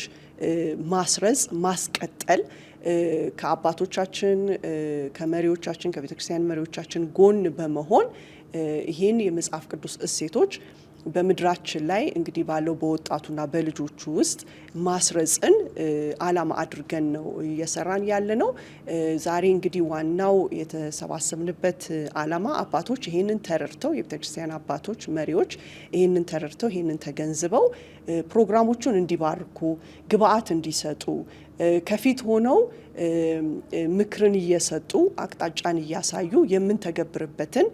ማስረጽ ማስቀጠል ከአባቶቻችን ከመሪዎቻችን ከቤተክርስቲያን መሪዎቻችን ጎን በመሆን ይህን የመጽሐፍ ቅዱስ እሴቶች በምድራችን ላይ እንግዲህ ባለው በወጣቱና በልጆቹ ውስጥ ማስረጽን ዓላማ አድርገን ነው እየሰራን ያለ ነው። ዛሬ እንግዲህ ዋናው የተሰባሰብንበት ዓላማ አባቶች ይህንን ተረድተው የቤተክርስቲያን አባቶች መሪዎች ይህንን ተረድተው ይህንን ተገንዝበው ፕሮግራሞቹን እንዲባርኩ ግብአት እንዲሰጡ ከፊት ሆነው ምክርን እየሰጡ አቅጣጫን እያሳዩ የምንተገብርበትን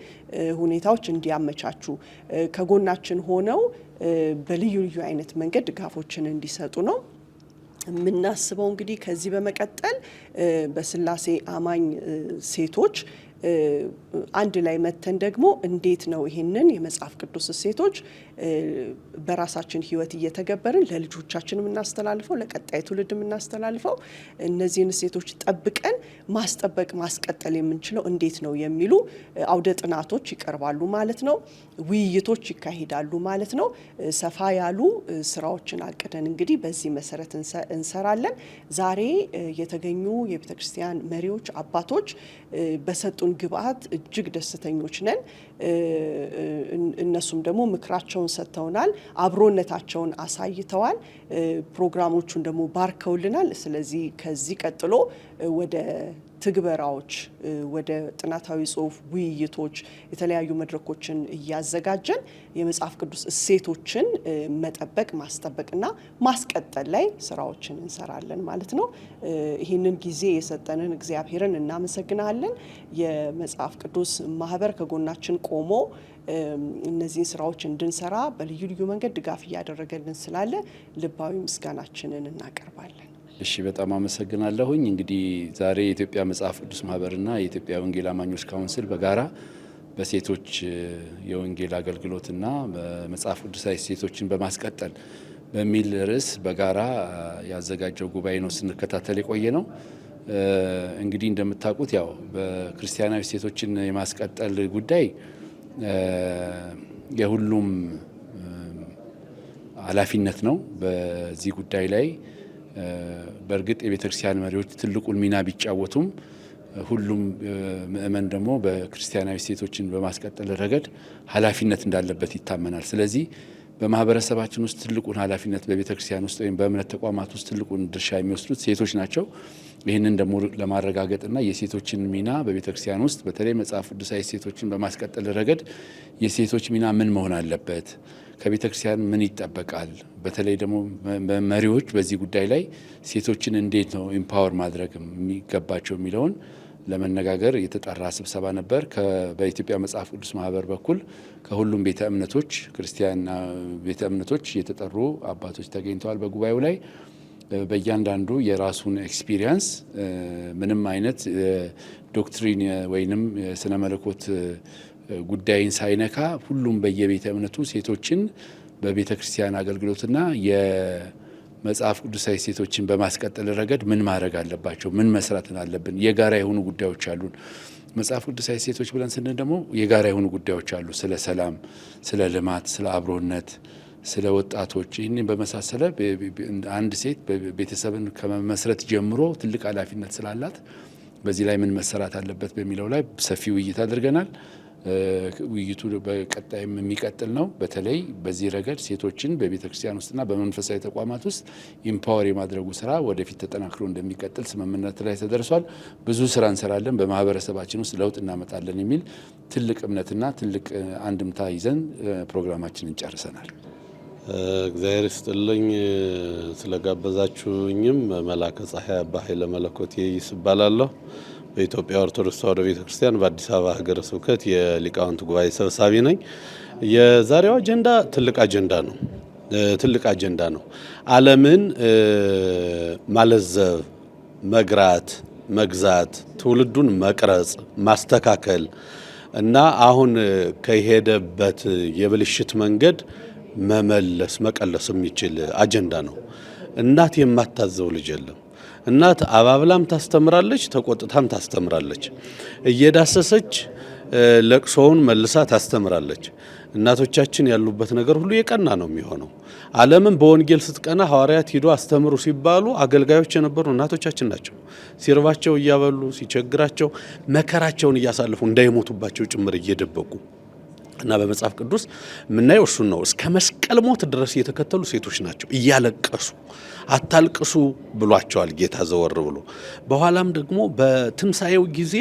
ሁኔታዎች እንዲያመቻቹ ከጎናችን ሆነው በልዩ ልዩ አይነት መንገድ ድጋፎችን እንዲሰጡ ነው የምናስበው። እንግዲህ ከዚህ በመቀጠል በስላሴ አማኝ ሴቶች አንድ ላይ መተን ደግሞ እንዴት ነው ይህንን የመጽሐፍ ቅዱስ እሴቶች በራሳችን ሕይወት እየተገበርን ለልጆቻችን የምናስተላልፈው ለቀጣይ ትውልድ የምናስተላልፈው እነዚህን እሴቶች ጠብቀን ማስጠበቅ ማስቀጠል የምንችለው እንዴት ነው የሚሉ አውደ ጥናቶች ይቀርባሉ ማለት ነው። ውይይቶች ይካሄዳሉ ማለት ነው። ሰፋ ያሉ ስራዎችን አቅደን እንግዲህ በዚህ መሰረት እንሰራለን። ዛሬ የተገኙ የቤተክርስቲያን መሪዎች አባቶች በሰጡን ግብአት እጅግ ደስተኞች ነን። እነሱም ደግሞ ምክራቸውን ሰጥተውናል፣ አብሮነታቸውን አሳይተዋል፣ ፕሮግራሞቹን ደግሞ ባርከውልናል። ስለዚህ ከዚህ ቀጥሎ ወደ ትግበራዎች ወደ ጥናታዊ ጽሑፍ ውይይቶች የተለያዩ መድረኮችን እያዘጋጀን የመጽሐፍ ቅዱስ እሴቶችን መጠበቅ ማስጠበቅና ማስቀጠል ላይ ስራዎችን እንሰራለን ማለት ነው። ይህንን ጊዜ የሰጠንን እግዚአብሔርን እናመሰግናለን። የመጽሐፍ ቅዱስ ማህበር ከጎናችን ቆሞ እነዚህን ስራዎች እንድንሰራ በልዩ ልዩ መንገድ ድጋፍ እያደረገልን ስላለ ልባዊ ምስጋናችንን እናቀርባለን። እሺ፣ በጣም አመሰግናለሁኝ። እንግዲህ ዛሬ የኢትዮጵያ መጽሐፍ ቅዱስ ማህበርና የኢትዮጵያ ወንጌል አማኞች ካውንስል በጋራ በሴቶች የወንጌል አገልግሎትና በመጽሐፍ ቅዱሳዊ ሴቶችን በማስቀጠል በሚል ርዕስ በጋራ ያዘጋጀው ጉባኤ ነው ስንከታተል የቆየ ነው። እንግዲህ እንደምታውቁት ያው በክርስቲያናዊ ሴቶችን የማስቀጠል ጉዳይ የሁሉም ኃላፊነት ነው። በዚህ ጉዳይ ላይ በእርግጥ የቤተ ክርስቲያን መሪዎች ትልቁን ሚና ቢጫወቱም ሁሉም ምእመን ደግሞ በክርስቲያናዊ ሴቶችን በማስቀጠል ረገድ ኃላፊነት እንዳለበት ይታመናል። ስለዚህ በማህበረሰባችን ውስጥ ትልቁን ኃላፊነት በቤተ ክርስቲያን ውስጥ ወይም በእምነት ተቋማት ውስጥ ትልቁን ድርሻ የሚወስዱት ሴቶች ናቸው። ይህንን ደግሞ ለማረጋገጥና የሴቶችን ሚና በቤተ ክርስቲያን ውስጥ በተለይ መጽሐፍ ቅዱሳዊ ሴቶችን በማስቀጠል ረገድ የሴቶች ሚና ምን መሆን አለበት፣ ከቤተ ክርስቲያን ምን ይጠበቃል፣ በተለይ ደግሞ መሪዎች በዚህ ጉዳይ ላይ ሴቶችን እንዴት ነው ኢምፓወር ማድረግ የሚገባቸው የሚለውን ለመነጋገር የተጠራ ስብሰባ ነበር። በኢትዮጵያ መጽሐፍ ቅዱስ ማህበር በኩል ከሁሉም ቤተ እምነቶች ክርስቲያን ቤተ እምነቶች የተጠሩ አባቶች ተገኝተዋል። በጉባኤው ላይ በእያንዳንዱ የራሱን ኤክስፒሪየንስ ምንም አይነት ዶክትሪን ወይንም የስነ መለኮት ጉዳይን ሳይነካ ሁሉም በየቤተ እምነቱ ሴቶችን በቤተ ክርስቲያን አገልግሎትና የመጽሐፍ ቅዱሳዊ ሴቶችን በማስቀጠል ረገድ ምን ማድረግ አለባቸው? ምን መስራት አለብን? የጋራ የሆኑ ጉዳዮች አሉን። መጽሐፍ ቅዱሳዊ ሴቶች ብለን ስንል ደግሞ የጋራ የሆኑ ጉዳዮች አሉ። ስለ ሰላም፣ ስለ ልማት፣ ስለ አብሮነት፣ ስለ ወጣቶች ይህንን በመሳሰለ አንድ ሴት ቤተሰብን ከመመስረት ጀምሮ ትልቅ ኃላፊነት ስላላት በዚህ ላይ ምን መሰራት አለበት በሚለው ላይ ሰፊ ውይይት አድርገናል። ውይይቱ በቀጣይም የሚቀጥል ነው። በተለይ በዚህ ረገድ ሴቶችን በቤተ ክርስቲያን ውስጥና በመንፈሳዊ ተቋማት ውስጥ ኢምፓወር የማድረጉ ስራ ወደፊት ተጠናክሮ እንደሚቀጥል ስምምነት ላይ ተደርሷል። ብዙ ስራ እንሰራለን፣ በማህበረሰባችን ውስጥ ለውጥ እናመጣለን የሚል ትልቅ እምነትና ትልቅ አንድምታ ይዘን ፕሮግራማችንን ጨርሰናል። እግዚአብሔር ይስጥልኝ ስለጋበዛችሁኝም። መላከ ፀሐይ አባ ኃይለ መለኮት ይባላለሁ። በኢትዮጵያ ኦርቶዶክስ ተዋሕዶ ቤተክርስቲያን በአዲስ አበባ ሀገረ ስብከት የሊቃውንት ጉባኤ ሰብሳቢ ነኝ። የዛሬው አጀንዳ ትልቅ አጀንዳ ነው። ዓለምን ማለዘብ፣ መግራት፣ መግዛት፣ ትውልዱን መቅረጽ፣ ማስተካከል እና አሁን ከሄደበት የብልሽት መንገድ መቀለስ የሚችል አጀንዳ ነው። እናት የማታዘው ልጅ የለም። እናት አባብላም ታስተምራለች፣ ተቆጥታም ታስተምራለች። እየዳሰሰች ለቅሶውን መልሳ ታስተምራለች። እናቶቻችን ያሉበት ነገር ሁሉ የቀና ነው የሚሆነው። ዓለምን በወንጌል ስትቀና ሐዋርያት ሂዶ አስተምሩ ሲባሉ አገልጋዮች የነበሩ እናቶቻችን ናቸው። ሲርባቸው እያበሉ፣ ሲቸግራቸው መከራቸውን እያሳለፉ እንዳይሞቱባቸው ጭምር እየደበቁ እና በመጽሐፍ ቅዱስ የምናየው እሱን ነው። እስከ መስቀል ሞት ድረስ የተከተሉ ሴቶች ናቸው። እያለቀሱ አታልቅሱ ብሏቸዋል ጌታ ዘወር ብሎ። በኋላም ደግሞ በትንሣኤው ጊዜ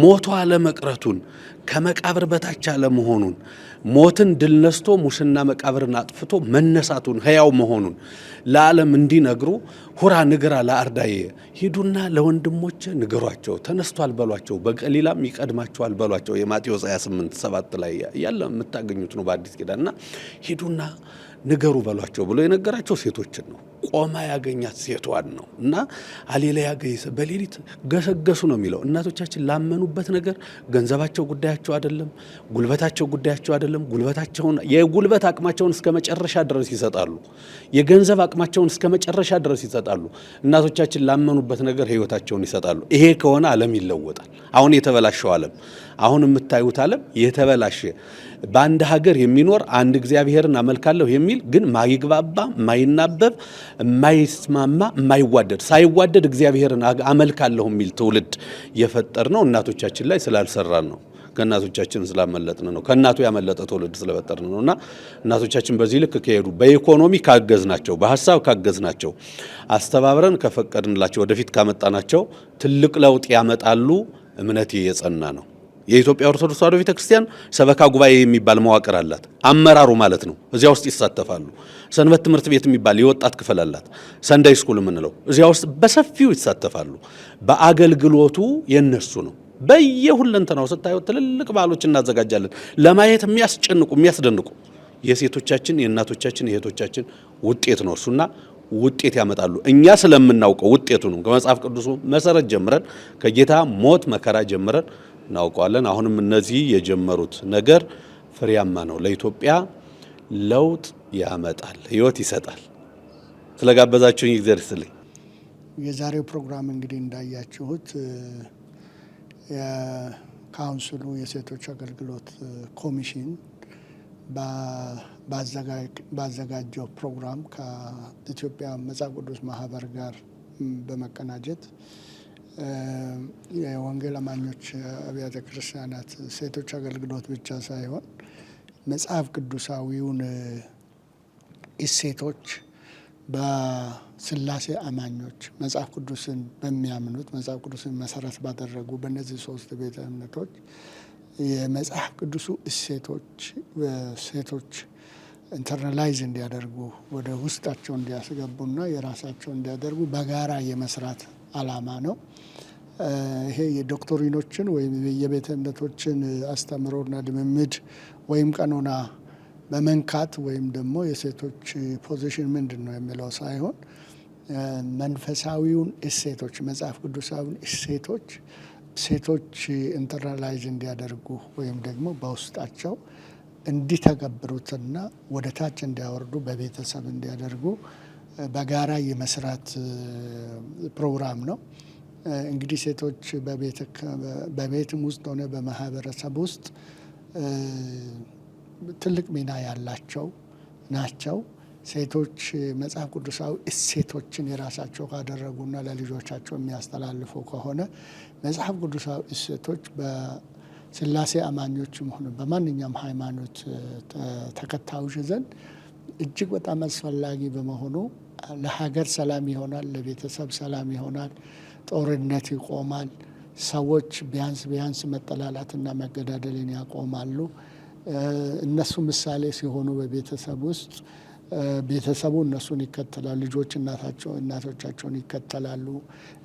ሞቶ አለመቅረቱን፣ ከመቃብር በታች አለመሆኑን፣ ሞትን ድል ነስቶ ሙስና መቃብርን አጥፍቶ መነሳቱን፣ ሕያው መሆኑን ለዓለም እንዲነግሩ ሁራ ንግራ ለአርዳዬ፣ ሂዱና ለወንድሞች ንገሯቸው፣ ተነስቷል በሏቸው፣ በገሊላም ይቀድማቸዋል በሏቸው። የማቴዎስ 28:7 ላይ ያለ የምታገኙት ነው በአዲስ ኪዳንና ሂዱና ንገሩ በሏቸው ብሎ የነገራቸው ሴቶችን ነው። ቆማ ያገኛት ሴቷን ነው። እና አሌሉያ ገይሰ በሌሊት ገሰገሱ ነው የሚለው። እናቶቻችን ላመኑበት ነገር ገንዘባቸው ጉዳያቸው አይደለም፣ ጉልበታቸው ጉዳያቸው አይደለም። የጉልበት አቅማቸውን እስከ መጨረሻ ድረስ ይሰጣሉ። የገንዘብ አቅማቸውን እስከ መጨረሻ ድረስ ይሰጣሉ። እናቶቻችን ላመኑበት ነገር ሕይወታቸውን ይሰጣሉ። ይሄ ከሆነ ዓለም ይለወጣል። አሁን የተበላሸው ዓለም፣ አሁን የምታዩት ዓለም የተበላሸ በአንድ ሀገር የሚኖር አንድ እግዚአብሔርን አመልካለሁ የሚል ግን ማይግባባ፣ ማይናበብ፣ ማይስማማ፣ ማይዋደድ ሳይዋደድ እግዚአብሔርን አመልካለሁ የሚል ትውልድ የፈጠር ነው። እናቶቻችን ላይ ስላልሰራን ነው። ከእናቶቻችን ስላመለጥን ነው። ከእናቱ ያመለጠ ትውልድ ስለፈጠርን ነውና እናቶቻችን በዚህ ልክ ከሄዱ በኢኮኖሚ ካገዝናቸው፣ በሀሳብ ካገዝናቸው፣ አስተባብረን ከፈቀድንላቸው፣ ወደፊት ካመጣናቸው ትልቅ ለውጥ ያመጣሉ። እምነቴ የጸና ነው። የኢትዮጵያ ኦርቶዶክስ ተዋሕዶ ቤተክርስቲያን ሰበካ ጉባኤ የሚባል መዋቅር አላት። አመራሩ ማለት ነው። እዚያ ውስጥ ይሳተፋሉ። ሰንበት ትምህርት ቤት የሚባል የወጣት ክፍል አላት። ሰንዳይ ስኩል የምንለው እዚያ ውስጥ በሰፊው ይሳተፋሉ። በአገልግሎቱ የነሱ ነው። በየሁለንተናው ስታዩ ትልልቅ በዓሎች እናዘጋጃለን። ለማየት የሚያስጨንቁ የሚያስደንቁ የሴቶቻችን የእናቶቻችን የእህቶቻችን ውጤት ነው እሱና ውጤት ያመጣሉ። እኛ ስለምናውቀው ውጤቱ ነው። ከመጽሐፍ ቅዱሱ መሰረት ጀምረን ከጌታ ሞት መከራ ጀምረን እናውቀዋለን። አሁንም እነዚህ የጀመሩት ነገር ፍሬያማ ነው። ለኢትዮጵያ ለውጥ ያመጣል፣ ሕይወት ይሰጣል። ስለጋበዛችሁኝ እግዚአብሔር ይስጥልኝ። የዛሬው ፕሮግራም እንግዲህ እንዳያችሁት የካውንስሉ የሴቶች አገልግሎት ኮሚሽን ባዘጋጀው ፕሮግራም ከኢትዮጵያ መጽሐፍ ቅዱስ ማህበር ጋር በመቀናጀት የወንጌል አማኞች አብያተ ክርስቲያናት ሴቶች አገልግሎት ብቻ ሳይሆን መጽሐፍ ቅዱሳዊውን እሴቶች በስላሴ አማኞች መጽሐፍ ቅዱስን በሚያምኑት መጽሐፍ ቅዱስን መሰረት ባደረጉ በእነዚህ ሶስት ቤተ እምነቶች የመጽሐፍ ቅዱሱ እሴቶች ሴቶች ኢንተርናላይዝ እንዲያደርጉ ወደ ውስጣቸው እንዲያስገቡና የራሳቸው እንዲያደርጉ በጋራ የመስራት ዓላማ ነው። ይሄ የዶክትሪኖችን ወይም የቤተ እምነቶችን አስተምሮና ልምምድ ወይም ቀኖና በመንካት ወይም ደግሞ የሴቶች ፖዚሽን ምንድን ነው የሚለው ሳይሆን መንፈሳዊውን እሴቶች መጽሐፍ ቅዱሳዊውን እሴቶች ሴቶች ኢንተርናላይዝ እንዲያደርጉ ወይም ደግሞ በውስጣቸው እንዲተገብሩትና ወደ ታች እንዲያወርዱ በቤተሰብ እንዲያደርጉ በጋራ የመስራት ፕሮግራም ነው። እንግዲህ ሴቶች በቤትም ውስጥ ሆነ በማህበረሰብ ውስጥ ትልቅ ሚና ያላቸው ናቸው። ሴቶች መጽሐፍ ቅዱሳዊ እሴቶችን የራሳቸው ካደረጉና ለልጆቻቸው የሚያስተላልፉ ከሆነ መጽሐፍ ቅዱሳዊ እሴቶች በስላሴ አማኞችም ሆነ በማንኛውም ሃይማኖት ተከታዮች ዘንድ እጅግ በጣም አስፈላጊ በመሆኑ ለሀገር ሰላም ይሆናል፣ ለቤተሰብ ሰላም ይሆናል፣ ጦርነት ይቆማል፣ ሰዎች ቢያንስ መጠላላትና መገዳደልን ያቆማሉ። እነሱ ምሳሌ ሲሆኑ በቤተሰብ ውስጥ ቤተሰቡ እነሱን ይከተላል፣ ልጆች እናቶቻቸውን ይከተላሉ።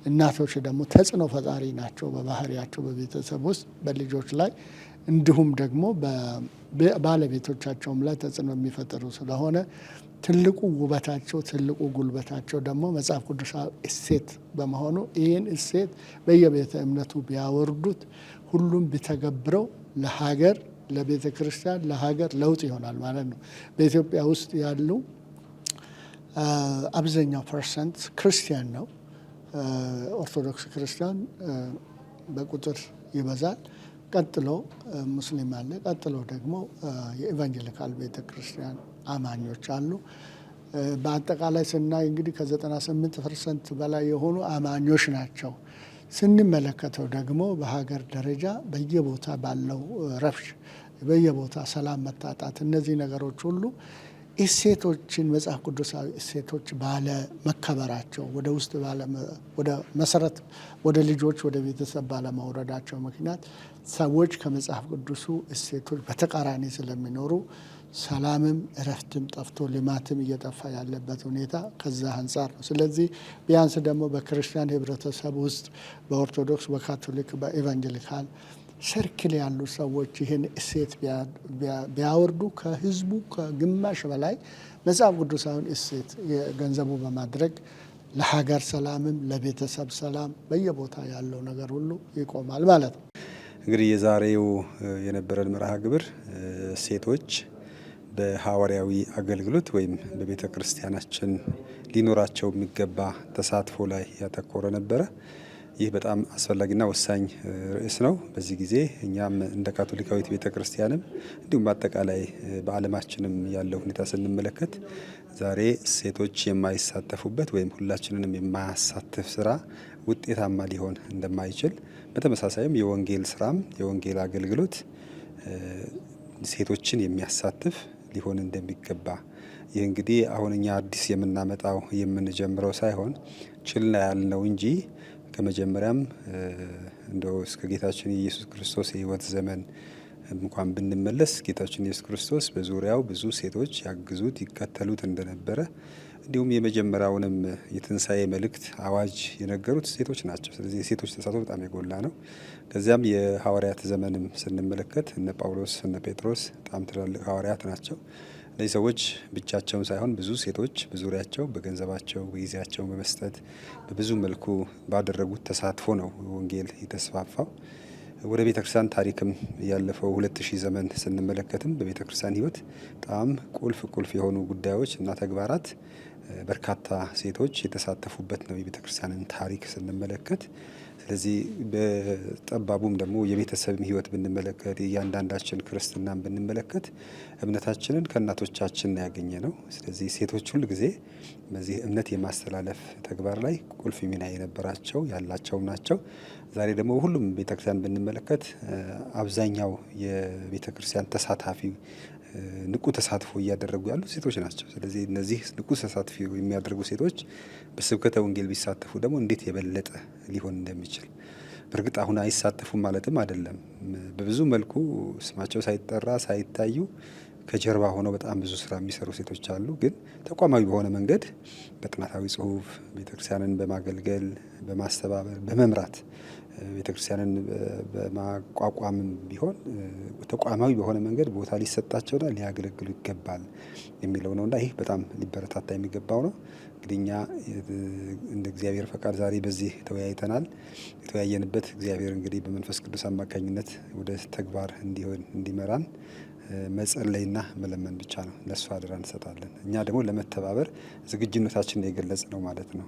እናቶች ደግሞ ተጽዕኖ ፈጣሪ ናቸው በባህሪያቸው በቤተሰብ ውስጥ በልጆች ላይ እንዲሁም ደግሞ ባለቤቶቻቸውም ላይ ተጽዕኖ የሚፈጥሩ ስለሆነ ትልቁ ውበታቸው ትልቁ ጉልበታቸው ደግሞ መጽሐፍ ቅዱሳዊ እሴት በመሆኑ ይህን እሴት በየቤተ እምነቱ ቢያወርዱት ሁሉም ቢተገብረው ለሀገር ለቤተ ክርስቲያን ለሀገር ለውጥ ይሆናል ማለት ነው። በኢትዮጵያ ውስጥ ያሉ አብዛኛው ፐርሰንት ክርስቲያን ነው። ኦርቶዶክስ ክርስቲያን በቁጥር ይበዛል። ቀጥሎ ሙስሊም አለ። ቀጥሎ ደግሞ የኢቫንጀሊካል ቤተ ክርስቲያን አማኞች አሉ። በአጠቃላይ ስናይ እንግዲህ ከ98% በላይ የሆኑ አማኞች ናቸው። ስንመለከተው ደግሞ በሀገር ደረጃ በየቦታ ባለው ረብሽ፣ በየቦታ ሰላም መታጣት፣ እነዚህ ነገሮች ሁሉ እሴቶችን መጽሐፍ ቅዱሳዊ እሴቶች ባለመከበራቸው ወደ ውስጥ ወደ መሰረት ወደ ልጆች ወደ ቤተሰብ ባለመውረዳቸው ምክንያት ሰዎች ከመጽሐፍ ቅዱሱ እሴቶች በተቃራኒ ስለሚኖሩ ሰላምም እረፍትም ጠፍቶ ልማትም እየጠፋ ያለበት ሁኔታ ከዛ አንጻር ነው። ስለዚህ ቢያንስ ደግሞ በክርስቲያን ህብረተሰብ ውስጥ በኦርቶዶክስ፣ በካቶሊክ፣ በኤቫንጀሊካል ሰርክል ያሉ ሰዎች ይህን እሴት ቢያወርዱ ከህዝቡ ከግማሽ በላይ መጽሐፍ ቅዱሳዊን እሴት ገንዘቡ በማድረግ ለሀገር ሰላምም ለቤተሰብ ሰላም በየቦታ ያለው ነገር ሁሉ ይቆማል ማለት ነው። እንግዲህ የዛሬው የነበረን መርሃ ግብር ሴቶች በሐዋርያዊ አገልግሎት ወይም በቤተ ክርስቲያናችን ሊኖራቸው የሚገባ ተሳትፎ ላይ ያተኮረ ነበረ። ይህ በጣም አስፈላጊና ወሳኝ ርዕስ ነው። በዚህ ጊዜ እኛም እንደ ካቶሊካዊት ቤተ ክርስቲያንም እንዲሁም በአጠቃላይ በዓለማችንም ያለው ሁኔታ ስንመለከት ዛሬ ሴቶች የማይሳተፉበት ወይም ሁላችንንም የማያሳትፍ ስራ ውጤታማ ሊሆን እንደማይችል፣ በተመሳሳይም የወንጌል ስራም የወንጌል አገልግሎት ሴቶችን የሚያሳትፍ ሊሆን እንደሚገባ፣ ይህ እንግዲህ አሁን እኛ አዲስ የምናመጣው የምንጀምረው ሳይሆን ችልና ያልነው እንጂ ከመጀመሪያም እንደው እስከ ጌታችን የኢየሱስ ክርስቶስ የሕይወት ዘመን እንኳን ብንመለስ ጌታችን ኢየሱስ ክርስቶስ በዙሪያው ብዙ ሴቶች ያግዙት ይከተሉት እንደነበረ እንዲሁም የመጀመሪያውንም የትንሣኤ መልእክት አዋጅ የነገሩት ሴቶች ናቸው። ስለዚህ የሴቶች ተሳትፎ በጣም የጎላ ነው። ከዚያም የሐዋርያት ዘመንም ስንመለከት እነ ጳውሎስ እነ ጴጥሮስ በጣም ትላልቅ ሐዋርያት ናቸው። እነዚህ ሰዎች ብቻቸውን ሳይሆን ብዙ ሴቶች በዙሪያቸው በገንዘባቸው በጊዜያቸው በመስጠት በብዙ መልኩ ባደረጉት ተሳትፎ ነው ወንጌል የተስፋፋው። ወደ ቤተ ክርስቲያን ታሪክም ያለፈው 2000 ዘመን ስንመለከትም በቤተ ክርስቲያን ሕይወት በጣም ቁልፍ የሆኑ ጉዳዮች እና ተግባራት በርካታ ሴቶች የተሳተፉበት ነው የቤተ ክርስቲያንን ታሪክ ስንመለከት። ስለዚህ በጠባቡም ደግሞ የቤተሰብም ሕይወት ብንመለከት የእያንዳንዳችን ክርስትናን ብንመለከት እምነታችንን ከእናቶቻችን ያገኘ ነው። ስለዚህ ሴቶች ሁል ጊዜ በዚህ እምነት የማስተላለፍ ተግባር ላይ ቁልፍ ሚና የነበራቸው ያላቸውም ናቸው። ዛሬ ደግሞ ሁሉም ቤተክርስቲያን ብንመለከት አብዛኛው የቤተክርስቲያን ተሳታፊ ንቁ ተሳትፎ እያደረጉ ያሉ ሴቶች ናቸው። ስለዚህ እነዚህ ንቁ ተሳትፎ የሚያደርጉ ሴቶች በስብከተ ወንጌል ቢሳተፉ ደግሞ እንዴት የበለጠ ሊሆን እንደሚችል፣ በእርግጥ አሁን አይሳተፉም ማለትም አይደለም። በብዙ መልኩ ስማቸው ሳይጠራ ሳይታዩ ከጀርባ ሆነው በጣም ብዙ ስራ የሚሰሩ ሴቶች አሉ። ግን ተቋማዊ በሆነ መንገድ በጥናታዊ ጽሑፍ ቤተክርስቲያንን በማገልገል በማስተባበር በመምራት ቤተክርስቲያንን በማቋቋምም ቢሆን ተቋማዊ በሆነ መንገድ ቦታ ሊሰጣቸውና ሊያገለግሉ ይገባል የሚለው ነውና ይህ በጣም ሊበረታታ የሚገባው ነው። እንግዲህ እኛ እንደ እግዚአብሔር ፈቃድ ዛሬ በዚህ ተወያይተናል። የተወያየንበት እግዚአብሔር እንግዲህ በመንፈስ ቅዱስ አማካኝነት ወደ ተግባር እንዲመራን መጸለይና መለመን ብቻ ነው። ለእሱ አደራ እንሰጣለን። እኛ ደግሞ ለመተባበር ዝግጁነታችንን የገለጽ ነው ማለት ነው።